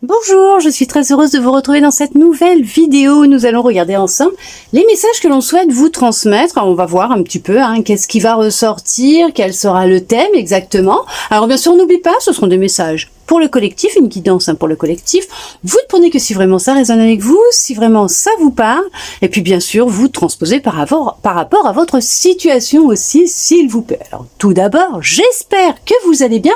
Bonjour, je suis très heureuse de vous retrouver dans cette nouvelle vidéo où nous allons regarder ensemble les messages que l'on souhaite vous transmettre. On va voir un petit peu qu'est-ce qui va ressortir, quel sera le thème exactement. Alors bien sûr, n'oublie pas, ce seront des messages pour le collectif, une guidance pour le collectif. Vous ne prenez que si vraiment ça résonne avec vous, si vraiment ça vous parle. Et puis bien sûr, vous transposez par rapport à votre situation aussi, s'il vous plaît. Alors tout d'abord, j'espère que vous allez bien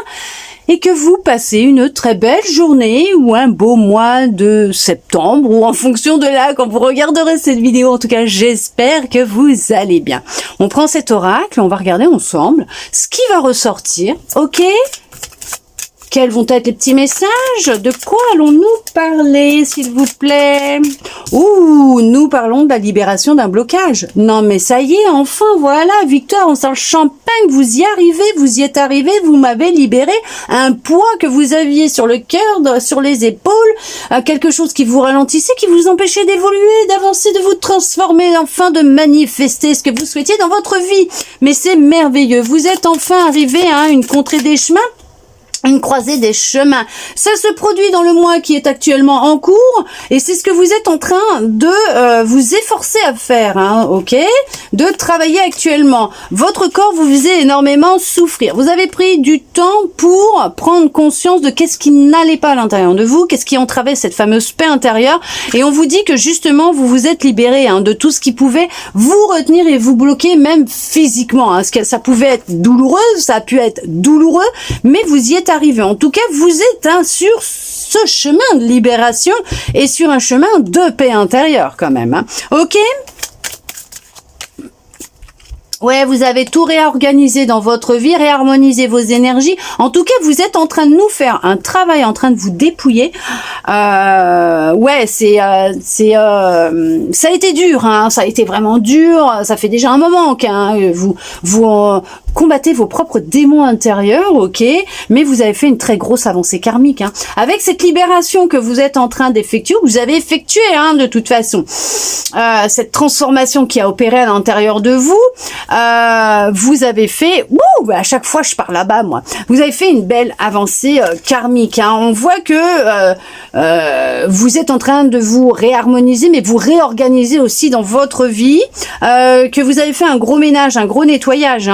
et que vous passez une très belle journée ou un beau mois de septembre, ou en fonction de là, quand vous regarderez cette vidéo, en tout cas, j'espère que vous allez bien. On prend cet oracle, on va regarder ensemble ce qui va ressortir, ok ? Quels vont être les petits messages? De quoi allons-nous parler, s'il vous plaît? Ouh, nous parlons de la libération d'un blocage. Non mais ça y est, enfin, voilà, victoire, on sent le champagne, vous y arrivez, vous y êtes arrivé, vous m'avez libéré un poids que vous aviez sur le cœur, sur les épaules, quelque chose qui vous ralentissait, qui vous empêchait d'évoluer, d'avancer, de vous transformer, enfin de manifester ce que vous souhaitiez dans votre vie. Mais c'est merveilleux, vous êtes enfin arrivé à une contrée des chemins, une croisée des chemins. Ça se produit dans le mois qui est actuellement en cours et c'est ce que vous êtes en train de vous efforcer à faire, ok ? De travailler actuellement. Votre corps vous faisait énormément souffrir. Vous avez pris du temps pour prendre conscience de qu'est-ce qui n'allait pas à l'intérieur de vous, qu'est-ce qui entravait cette fameuse paix intérieure, et on vous dit que justement vous vous êtes libéré de tout ce qui pouvait vous retenir et vous bloquer même physiquement. Ça pouvait être douloureux, ça a pu être douloureux, mais vous y êtes arrivé. En tout cas, vous êtes sur ce chemin de libération et sur un chemin de paix intérieure quand même. Ok ? Ouais, vous avez tout réorganisé dans votre vie, réharmonisé vos énergies. En tout cas, vous êtes en train de nous faire un travail, en train de vous dépouiller. Ouais, ça a été dur, ça a été vraiment dur. Ça fait déjà un moment que vous combattez vos propres démons intérieurs, ok, mais vous avez fait une très grosse avancée karmique. Avec cette libération que vous êtes en train d'effectuer, vous avez effectué de toute façon, cette transformation qui a opéré à l'intérieur de vous, vous avez fait, à chaque fois je pars là-bas moi, vous avez fait une belle avancée karmique. On voit que vous êtes en train de vous réharmoniser, mais vous réorganiser aussi dans votre vie, que vous avez fait un gros ménage, un gros nettoyage,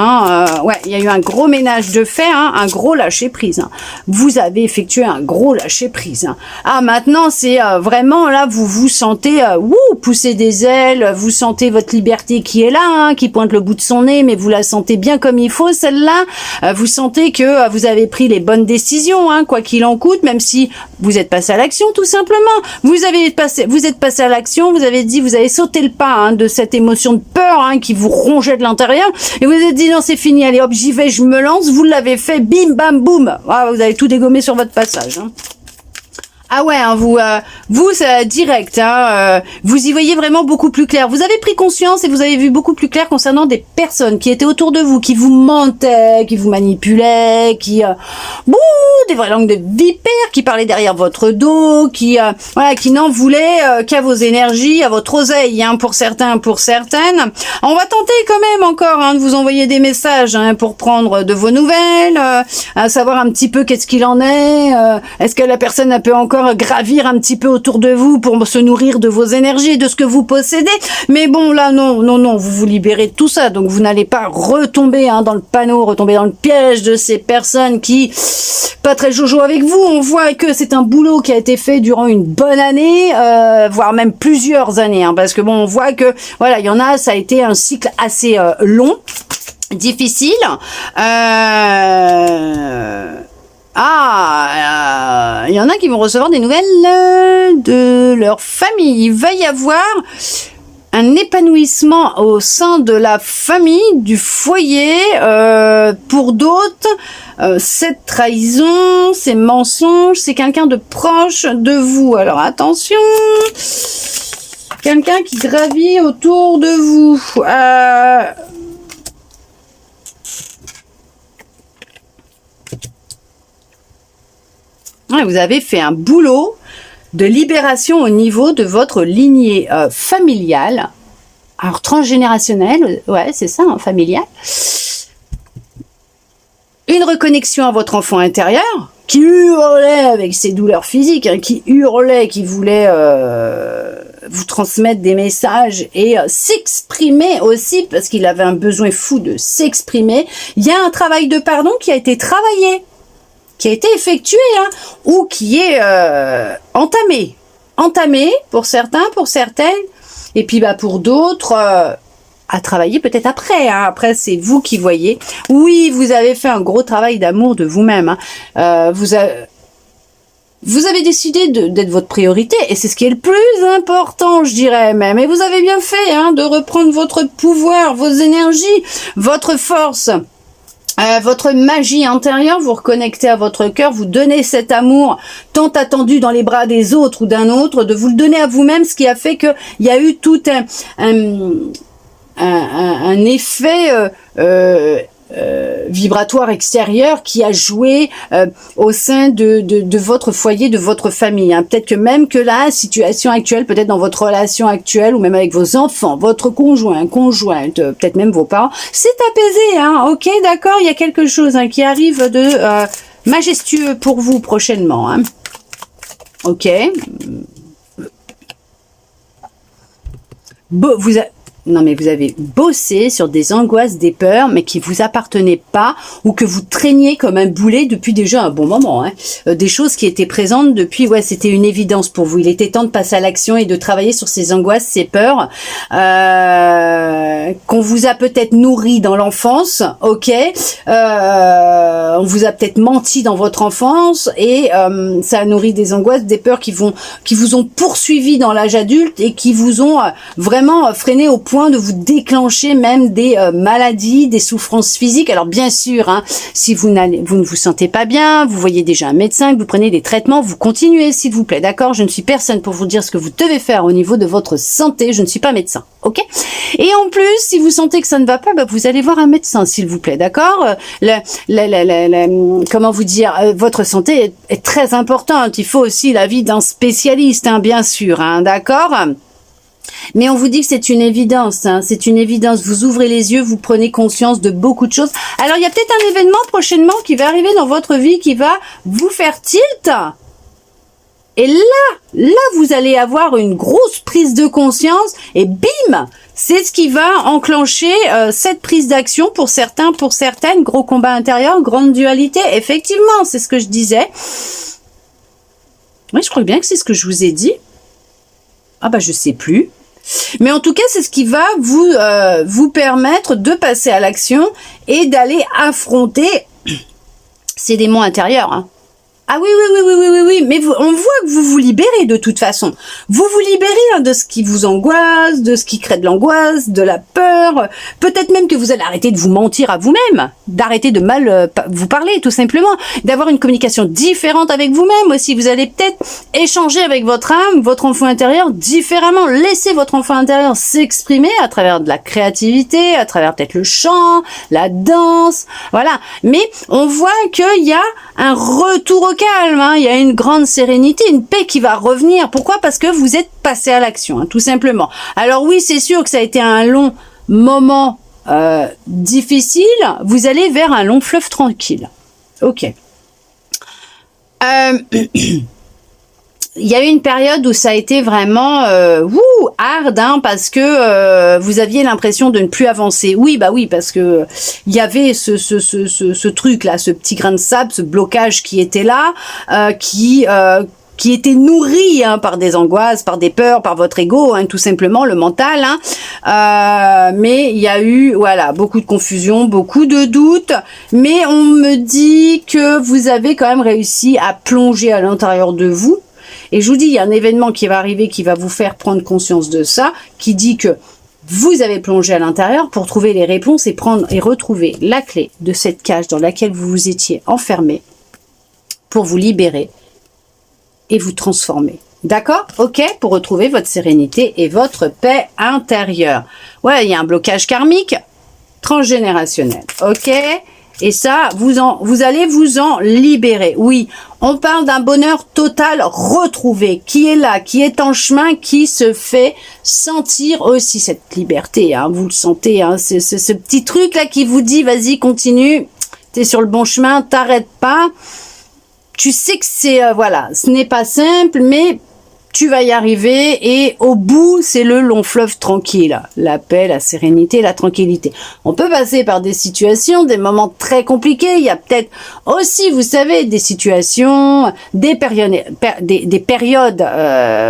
ouais, il y a eu un gros ménage de fait, un gros lâcher prise. Vous avez effectué un gros lâcher prise. Maintenant c'est vraiment là, vous vous sentez pousser des ailes, vous sentez votre liberté qui est là, qui pointe le bout de son nez, mais vous la sentez bien comme il faut celle-là. Vous sentez que vous avez pris les bonnes décisions, quoi qu'il en coûte, même si vous êtes passé à l'action tout simplement. Vous êtes passé à l'action, vous avez dit, vous avez sauté le pas de cette émotion de peur qui vous rongeait de l'intérieur, et vous avez dit non, c'est fini, allez hop, j'y vais, je me lance. Vous l'avez fait, bim bam boum, vous avez tout dégommé sur votre passage. Ah ouais, vous c'est direct, vous y voyez vraiment beaucoup plus clair. Vous avez pris conscience et vous avez vu beaucoup plus clair concernant des personnes qui étaient autour de vous, qui vous mentaient, qui vous manipulaient, qui des vraies langues de vipères, qui parlaient derrière votre dos, qui n'en voulaient qu'à vos énergies, à votre oseille, pour certains, pour certaines. On va tenter quand même encore de vous envoyer des messages pour prendre de vos nouvelles, savoir un petit peu qu'est-ce qu'il en est, est-ce que la personne peut encore gravir un petit peu autour de vous pour se nourrir de vos énergies, de ce que vous possédez. Mais bon, là, non, vous vous libérez de tout ça, donc vous n'allez pas retomber dans le panneau, retomber dans le piège de ces personnes qui, pas très jojo avec vous. On voit que c'est un boulot qui a été fait durant une bonne année, voire même plusieurs années, parce que on voit que, il y en a, ça a été un cycle assez long, difficile, il y en a qui vont recevoir des nouvelles de leur famille. Il va y avoir un épanouissement au sein de la famille, du foyer. Pour d'autres, cette trahison, ces mensonges, c'est quelqu'un de proche de vous. Alors attention, quelqu'un qui gravit autour de vous. Vous avez fait un boulot de libération au niveau de votre lignée familiale. Alors transgénérationnelle, ouais, c'est ça, familiale. Une reconnexion à votre enfant intérieur, qui hurlait avec ses douleurs physiques, hein, qui hurlait, qui voulait vous transmettre des messages et s'exprimer aussi, parce qu'il avait un besoin fou de s'exprimer. Il y a un travail de pardon qui a été travaillé, qui a été effectué, hein, ou qui est entamé pour certains, pour certaines, et puis bah pour d'autres à travailler peut-être après. Hein. Après, c'est vous qui voyez. Oui, vous avez fait un gros travail d'amour de vous-même. Hein. Vous avez décidé d'être votre priorité, et c'est ce qui est le plus important, je dirais même. Et vous avez bien fait, hein, de reprendre votre pouvoir, vos énergies, votre force. Votre magie intérieure, vous reconnectez à votre cœur, vous donnez cet amour tant attendu dans les bras des autres ou d'un autre, de vous le donner à vous-même, ce qui a fait qu'il y a eu tout un effet vibratoire extérieur qui a joué au sein de votre foyer, de votre famille. Hein. Peut-être que même que la situation actuelle, peut-être dans votre relation actuelle, ou même avec vos enfants, votre conjointe, peut-être même vos parents, c'est apaisé. Hein. Ok, d'accord, il y a quelque chose, hein, qui arrive de majestueux pour vous prochainement. Hein. Ok. Non, mais vous avez bossé sur des angoisses, des peurs, mais qui vous appartenaient pas, ou que vous traîniez comme un boulet depuis déjà un bon moment. Hein. Des choses qui étaient présentes depuis, ouais, c'était une évidence pour vous. Il était temps de passer à l'action et de travailler sur ces angoisses, ces peurs, qu'on vous a peut-être nourri dans l'enfance, ok. On vous a peut-être menti dans votre enfance, et ça a nourri des angoisses, des peurs qui vous ont poursuivi dans l'âge adulte et qui vous ont vraiment freiné au point de vous déclencher même des maladies, des souffrances physiques. Alors bien sûr, hein, si vous ne vous sentez pas bien, vous voyez déjà un médecin, que vous prenez des traitements, vous continuez s'il vous plaît, d'accord? Je ne suis personne pour vous dire ce que vous devez faire au niveau de votre santé, je ne suis pas médecin, ok? Et en plus, si vous sentez que ça ne va pas, bah, vous allez voir un médecin s'il vous plaît, d'accord? Comment vous dire, votre santé est très importante, il faut aussi l'avis d'un spécialiste, hein, bien sûr, hein, d'accord? Mais on vous dit que c'est une évidence, hein, c'est une évidence. Vous ouvrez les yeux, vous prenez conscience de beaucoup de choses. Alors, il y a peut-être un événement prochainement qui va arriver dans votre vie qui va vous faire tilt. Et là, vous allez avoir une grosse prise de conscience et bim, c'est ce qui va enclencher cette prise d'action pour certains, pour certaines. Gros combat intérieur, grande dualité. Effectivement, c'est ce que je disais. Oui, je crois bien que c'est ce que je vous ai dit. Ah bah, je sais plus. Mais en tout cas, c'est ce qui va vous permettre de passer à l'action et d'aller affronter ces démons intérieurs. Hein. Ah oui, mais on voit que vous vous libérez de toute façon. Vous vous libérez, hein, de ce qui vous angoisse, de ce qui crée de l'angoisse, de la peur. Peut-être même que vous allez arrêter de vous mentir à vous-même, d'arrêter de mal vous parler, tout simplement, d'avoir une communication différente avec vous-même aussi. Vous allez peut-être échanger avec votre âme, votre enfant intérieur différemment. Laissez votre enfant intérieur s'exprimer à travers de la créativité, à travers peut-être le chant, la danse, voilà. Mais on voit qu'il y a un retour au calme, hein. Il y a une grande sérénité, une paix qui va revenir. Pourquoi? Parce que vous êtes passé à l'action, hein, tout simplement. Alors oui, c'est sûr que ça a été un long moment difficile. Vous allez vers un long fleuve tranquille. Ok. Il y a eu une période où ça a été vraiment hard, hein, parce que vous aviez l'impression de ne plus avancer. Oui, bah oui, parce que il y avait ce truc là, ce petit grain de sable, ce blocage qui était là, qui était nourri, hein, par des angoisses, par des peurs, par votre ego, hein, tout simplement, le mental. Hein. Mais il y a eu, voilà, beaucoup de confusion, beaucoup de doutes. Mais on me dit que vous avez quand même réussi à plonger à l'intérieur de vous. Et je vous dis, il y a un événement qui va arriver qui va vous faire prendre conscience de ça, qui dit que vous avez plongé à l'intérieur pour trouver les réponses et retrouver la clé de cette cage dans laquelle vous vous étiez enfermé pour vous libérer et vous transformer. D'accord? Ok? Pour retrouver votre sérénité et votre paix intérieure. Ouais, il y a un blocage karmique transgénérationnel. Ok? Et ça, vous allez vous en libérer. Oui, on parle d'un bonheur total retrouvé, qui est là, qui est en chemin, qui se fait sentir aussi cette liberté. Hein, vous le sentez, hein, ce petit truc là qui vous dit, vas-y, continue, t'es sur le bon chemin, t'arrêtes pas. tu sais que c'est, voilà, ce n'est pas simple, mais tu vas y arriver et au bout, c'est le long fleuve tranquille. La paix, la sérénité, la tranquillité. On peut passer par des situations, des moments très compliqués. Il y a peut-être aussi, vous savez, des situations, des périodes,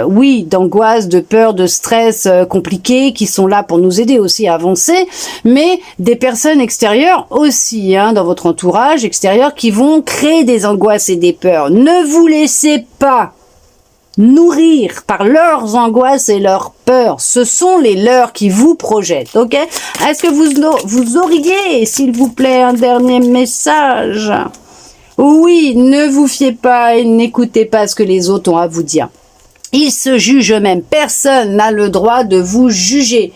oui, d'angoisse, de peur, de stress compliqués qui sont là pour nous aider aussi à avancer. Mais des personnes extérieures aussi, hein, dans votre entourage extérieur qui vont créer des angoisses et des peurs. Ne vous laissez pas nourrir par leurs angoisses et leurs peurs. Ce sont les leurs qui vous projettent, ok? Est-ce que vous auriez, s'il vous plaît, un dernier message? Oui, ne vous fiez pas et n'écoutez pas ce que les autres ont à vous dire. Ils se jugent eux-mêmes. Personne n'a le droit de vous juger,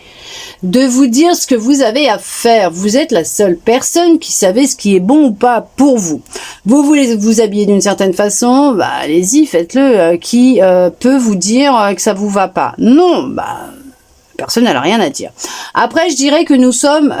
de vous dire ce que vous avez à faire. Vous êtes la seule personne qui savait ce qui est bon ou pas pour vous. Vous voulez vous habiller d'une certaine façon, bah allez-y, faites-le. Qui peut vous dire que ça vous va pas? Non, bah personne n'a rien à dire. Après, je dirais que nous sommes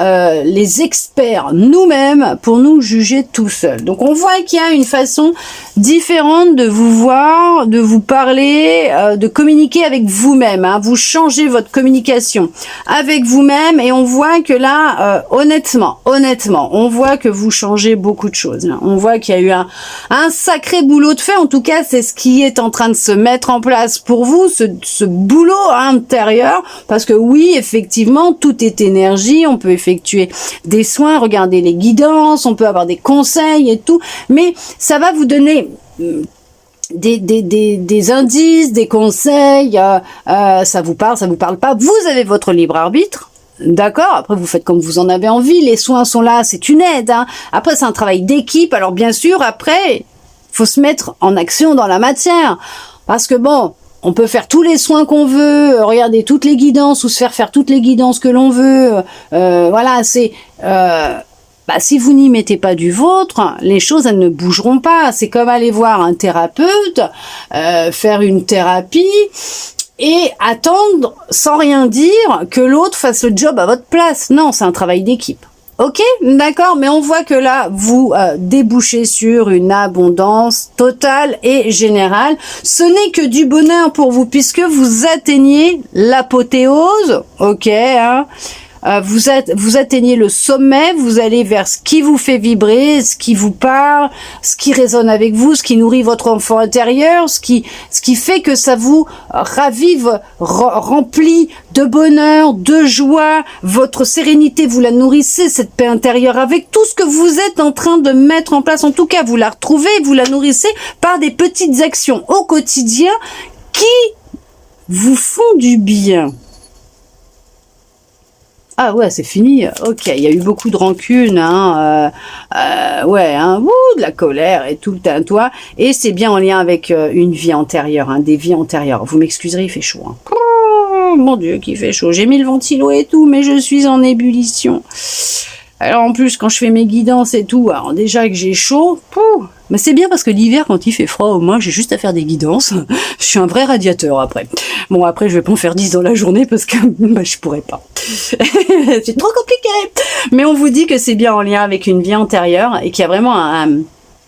les experts nous-mêmes pour nous juger tout seuls. Donc, on voit qu'il y a une façon différente de vous voir, de vous parler, de communiquer avec vous-même. Hein. Vous changez votre communication avec vous-même et on voit que là, honnêtement, on voit que vous changez beaucoup de choses. Hein. On voit qu'il y a eu un sacré boulot de fait. En tout cas, c'est ce qui est en train de se mettre en place pour vous, ce boulot intérieur, parce que oui, effectivement, tout est énergie, on peut effectuer des soins, regarder les guidances, on peut avoir des conseils et tout, mais ça va vous donner des indices, des conseils, ça vous parle pas, vous avez votre libre arbitre. D'accord, après vous faites comme vous en avez envie, les soins sont là, c'est une aide, hein. Après c'est un travail d'équipe, alors bien sûr, après, faut se mettre en action dans la matière, parce que bon, on peut faire tous les soins qu'on veut, regarder toutes les guidances ou se faire toutes les guidances que l'on veut. Voilà, c'est si vous n'y mettez pas du vôtre, les choses elles ne bougeront pas. C'est comme aller voir un thérapeute, faire une thérapie et attendre sans rien dire que l'autre fasse le job à votre place. Non, c'est un travail d'équipe. Ok, d'accord, mais on voit que là, vous débouchez sur une abondance totale et générale. Ce n'est que du bonheur pour vous, puisque vous atteignez l'apothéose, ok, hein, vous atteignez le sommet, vous allez vers ce qui vous fait vibrer, ce qui vous parle, ce qui résonne avec vous, ce qui nourrit votre enfant intérieur, ce qui fait que ça vous ravive, remplit de bonheur, de joie, votre sérénité, vous la nourrissez, cette paix intérieure, avec tout ce que vous êtes en train de mettre en place. En tout cas, vous la retrouvez, vous la nourrissez par des petites actions au quotidien qui vous font du bien. Ah ouais, c'est fini. Ok, il y a eu beaucoup de rancune, hein, ouais, hein, de la colère et tout le tintouin. Et c'est bien en lien avec une vie antérieure, hein, des vies antérieures. Vous m'excuserez, il fait chaud. Hein. Oh, mon Dieu, qu'il fait chaud. J'ai mis le ventilo et tout, mais je suis en ébullition. Alors en plus, quand je fais mes guidances et tout, alors déjà que j'ai chaud, mais c'est bien parce que l'hiver, quand il fait froid, au moins, j'ai juste à faire des guidances. Je suis un vrai radiateur après. Bon, après, je vais pas en faire 10 dans la journée parce que je pourrais pas. C'est trop compliqué. Mais on vous dit que c'est bien en lien avec une vie antérieure et qu'il y a vraiment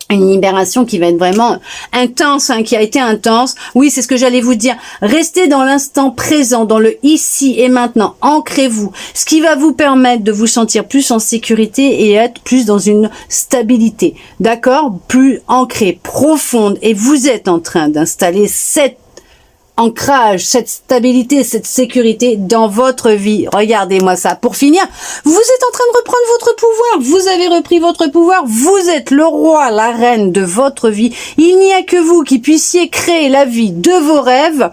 une libération qui va être vraiment intense, hein, qui a été intense. Oui, c'est ce que j'allais vous dire. Restez dans l'instant présent, dans le ici et maintenant. Ancrez-vous. Ce qui va vous permettre de vous sentir plus en sécurité et être plus dans une stabilité. D'accord? Plus ancrée, profonde. Et vous êtes en train d'installer cette ancrage, cette stabilité, cette sécurité dans votre vie. Regardez-moi ça. Pour finir, vous êtes en train de reprendre votre pouvoir. Vous avez repris votre pouvoir. Vous êtes le roi, la reine de votre vie. Il n'y a que vous qui puissiez créer la vie de vos rêves,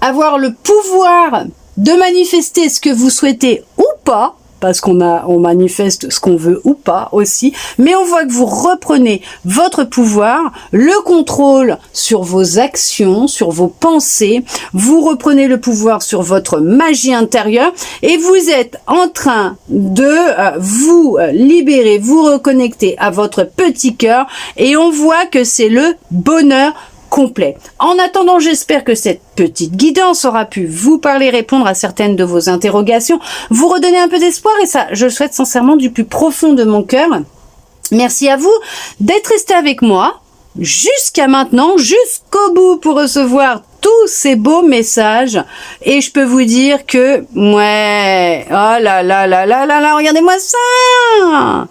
avoir le pouvoir de manifester ce que vous souhaitez ou pas, parce on manifeste ce qu'on veut ou pas aussi, mais on voit que vous reprenez votre pouvoir, le contrôle sur vos actions, sur vos pensées, vous reprenez le pouvoir sur votre magie intérieure et vous êtes en train de vous libérer, vous reconnecter à votre petit cœur et on voit que c'est le bonheur complet. En attendant, j'espère que cette petite guidance aura pu vous parler, répondre à certaines de vos interrogations, vous redonner un peu d'espoir et ça, je le souhaite sincèrement du plus profond de mon cœur. Merci à vous d'être resté avec moi. jusqu'à maintenant, jusqu'au bout pour recevoir tous ces beaux messages. Et je peux vous dire que, ouais, oh là là là là là là, regardez-moi ça!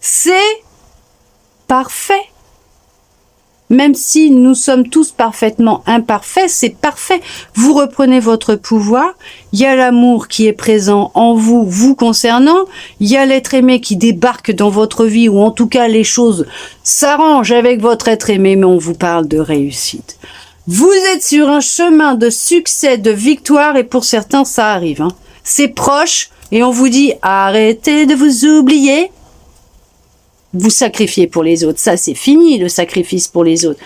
C'est parfait. Même si nous sommes tous parfaitement imparfaits, c'est parfait. Vous reprenez votre pouvoir. Il y a l'amour qui est présent en vous, vous concernant. Il y a l'être aimé qui débarque dans votre vie, ou en tout cas les choses s'arrangent avec votre être aimé, mais on vous parle de réussite. Vous êtes sur un chemin de succès, de victoire, et pour certains, ça arrive. Hein. C'est proche, et on vous dit, arrêtez de vous oublier. Vous sacrifiez pour les autres. Ça, c'est fini, le sacrifice pour les autres.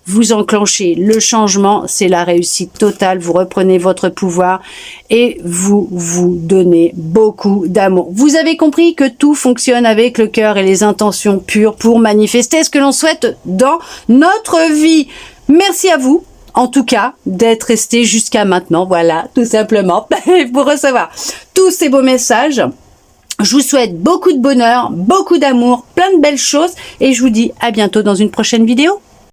Vous enclenchez le changement, c'est la réussite totale. Vous reprenez votre pouvoir et vous vous donnez beaucoup d'amour. Vous avez compris que tout fonctionne avec le cœur et les intentions pures pour manifester ce que l'on souhaite dans notre vie. Merci à vous, en tout cas, d'être resté jusqu'à maintenant. Voilà, tout simplement, pour recevoir tous ces beaux messages. Je vous souhaite beaucoup de bonheur, beaucoup d'amour, plein de belles choses et je vous dis à bientôt dans une prochaine vidéo.